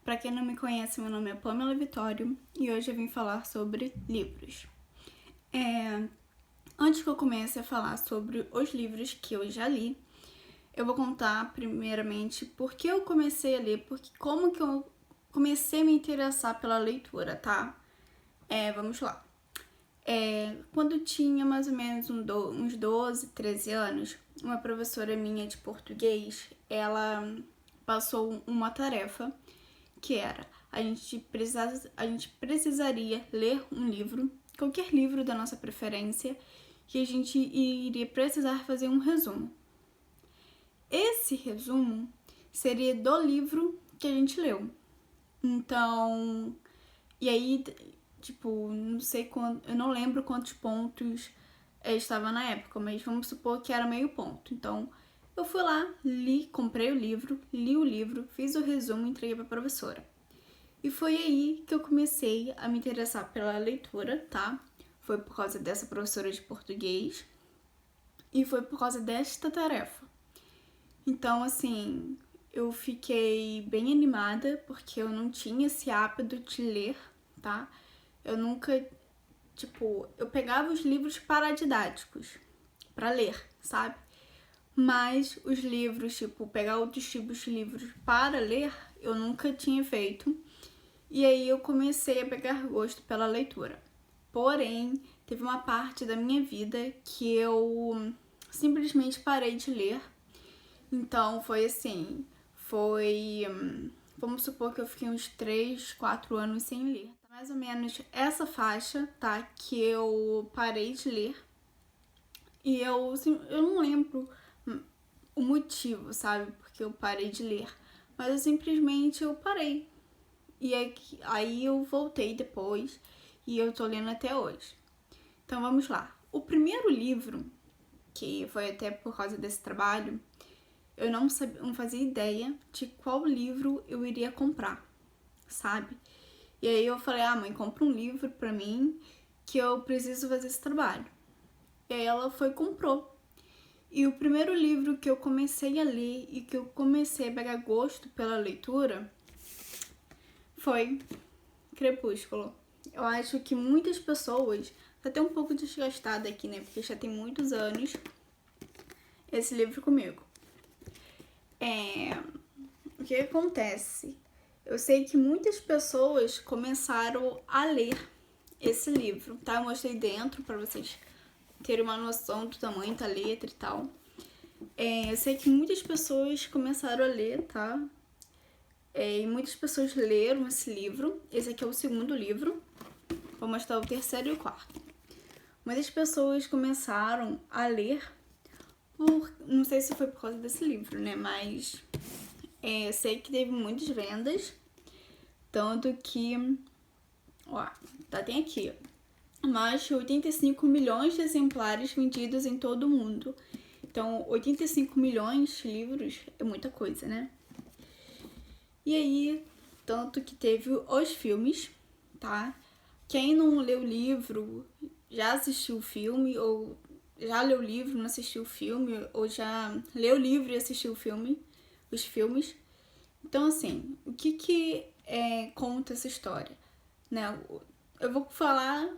Para quem não me conhece, meu nome é Pamela Vitório e hoje eu vim falar sobre livros. Antes que eu comece a falar sobre os livros que eu já li, eu vou contar primeiramente por que eu comecei a ler, como que eu comecei a me interessar pela leitura, tá? Vamos lá. Quando eu tinha mais ou menos uns 12, 13 anos, uma professora minha de português, ela passou uma tarefa que era a gente precisaria ler um livro, qualquer livro da nossa preferência, que a gente iria precisar fazer um resumo. Esse resumo seria do livro que a gente leu. Então, e aí, tipo, não sei quanto, eu não lembro quantos pontos estava na época, mas vamos supor que era meio ponto. Então, eu fui lá, comprei o livro, li o livro, fiz o resumo e entreguei para a professora. E foi aí que eu comecei a me interessar pela leitura, tá? Foi por causa dessa professora de português e foi por causa desta tarefa. Então, assim, eu fiquei bem animada porque eu não tinha esse hábito de ler, tá? Eu nunca, eu pegava os livros paradidáticos para ler, sabe? Mas os livros, pegar outros tipos de livros para ler, eu nunca tinha feito. E aí eu comecei a pegar gosto pela leitura. Porém, teve uma parte da minha vida que eu simplesmente parei de ler. Então foi assim, vamos supor que eu fiquei uns 3, 4 anos sem ler. Mais ou menos essa faixa, tá? Que eu parei de ler. E eu não lembro o motivo, sabe? Porque eu parei de ler. Mas eu parei. E aí eu voltei depois e eu tô lendo até hoje. Então vamos lá. O primeiro livro, que foi até por causa desse trabalho, eu não fazia ideia de qual livro eu iria comprar, sabe? E aí eu falei, mãe, compra um livro pra mim que eu preciso fazer esse trabalho. E aí ela foi e comprou. E o primeiro livro que eu comecei a ler e que eu comecei a pegar gosto pela leitura foi Crepúsculo. Eu acho que muitas pessoas, tá até um pouco desgastada aqui, né? Porque já tem muitos anos esse livro comigo. O que acontece? Eu sei que muitas pessoas começaram a ler esse livro, tá? Eu mostrei dentro pra vocês terem uma noção do tamanho da letra e tal. Eu sei que muitas pessoas começaram a ler, tá? E muitas pessoas leram esse livro. Esse aqui é o segundo livro. Vou mostrar o terceiro e o quarto. Muitas pessoas começaram a ler não sei se foi por causa desse livro, né? Mas eu sei que teve muitas vendas. Tanto que, tem aqui, mais de 85 milhões de exemplares vendidos em todo o mundo. Então, 85 milhões de livros é muita coisa, né? E aí, tanto que teve os filmes, tá? Quem não leu o livro já assistiu o filme, ou já leu o livro, não assistiu o filme, ou já leu o livro e assistiu o filme, os filmes. Então, assim, o que conta essa história? Né? Eu vou falar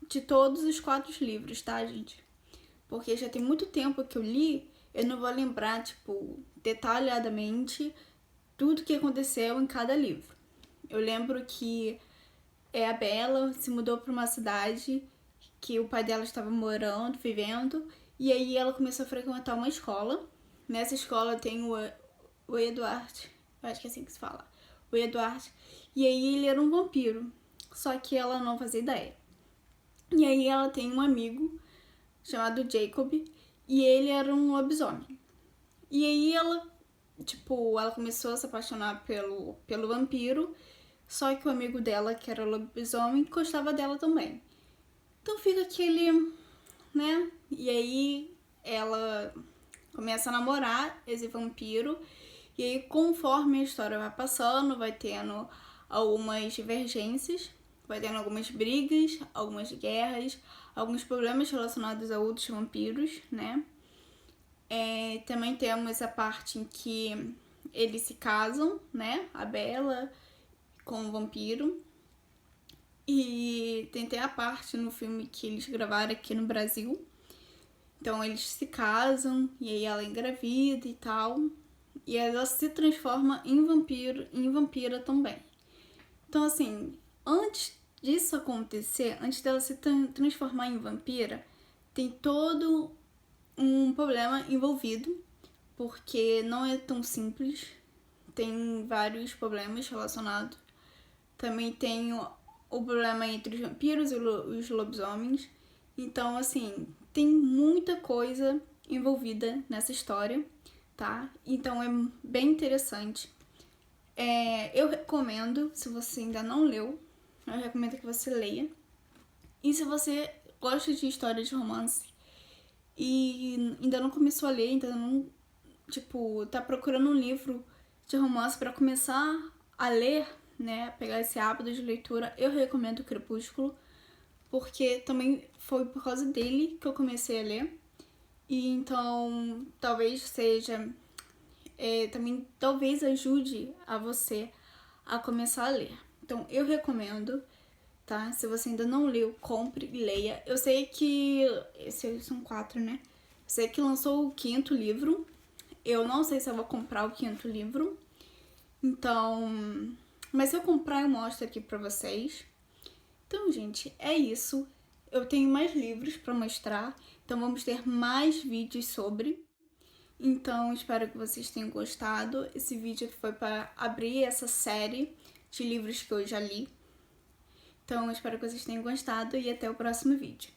de todos os 4 livros, tá, gente? Porque já tem muito tempo que eu li, eu não vou lembrar, detalhadamente tudo que aconteceu em cada livro. Eu lembro que a Bella se mudou para uma cidade que o pai dela estava morando, vivendo, e aí ela começou a frequentar uma escola. Nessa escola tem o Edward, eu acho que é assim que se fala, o Edward, e aí ele era um vampiro, só que ela não fazia ideia. E aí ela tem um amigo chamado Jacob, e ele era um lobisomem. E aí ela começou a se apaixonar pelo vampiro, só que o amigo dela, que era lobisomem, gostava dela também. Então fica aquele, né? E aí ela começa a namorar esse vampiro, e aí conforme a história vai passando, vai tendo algumas divergências, vai tendo algumas brigas, algumas guerras, alguns problemas relacionados a outros vampiros, né? Também temos a parte em que eles se casam, né? A Bella com um vampiro. E tem até a parte no filme que eles gravaram aqui no Brasil. Então eles se casam e aí ela engravida e tal. E ela se transforma em vampiro, em vampira também. Então assim, antes disso acontecer, antes dela se transformar em vampira, tem todo um problema envolvido, porque não é tão simples. Tem vários problemas relacionados. Também tem o problema entre os vampiros e os lobisomens. Então, assim, tem muita coisa envolvida nessa história, tá? Então é bem interessante. Eu recomendo, se você ainda não leu, eu recomendo que você leia. E se você gosta de história de romance e ainda não começou a ler, ainda não, tá procurando um livro de romance para começar a ler, né, pegar esse hábito de leitura, eu recomendo o Crepúsculo, porque também foi por causa dele que eu comecei a ler. E então, talvez seja, também talvez ajude a você a começar a ler. Então, eu recomendo, tá? Se você ainda não leu, compre e leia. Eu sei que, esses são 4, né? Eu sei que lançou o 5º livro. Eu não sei se eu vou comprar o 5º livro. Então, mas se eu comprar, eu mostro aqui pra vocês. Então, gente, é isso. Eu tenho mais livros pra mostrar. Então, vamos ter mais vídeos sobre. Então, espero que vocês tenham gostado. Esse vídeo foi para abrir essa série de livros que eu já li. Então, espero que vocês tenham gostado e até o próximo vídeo.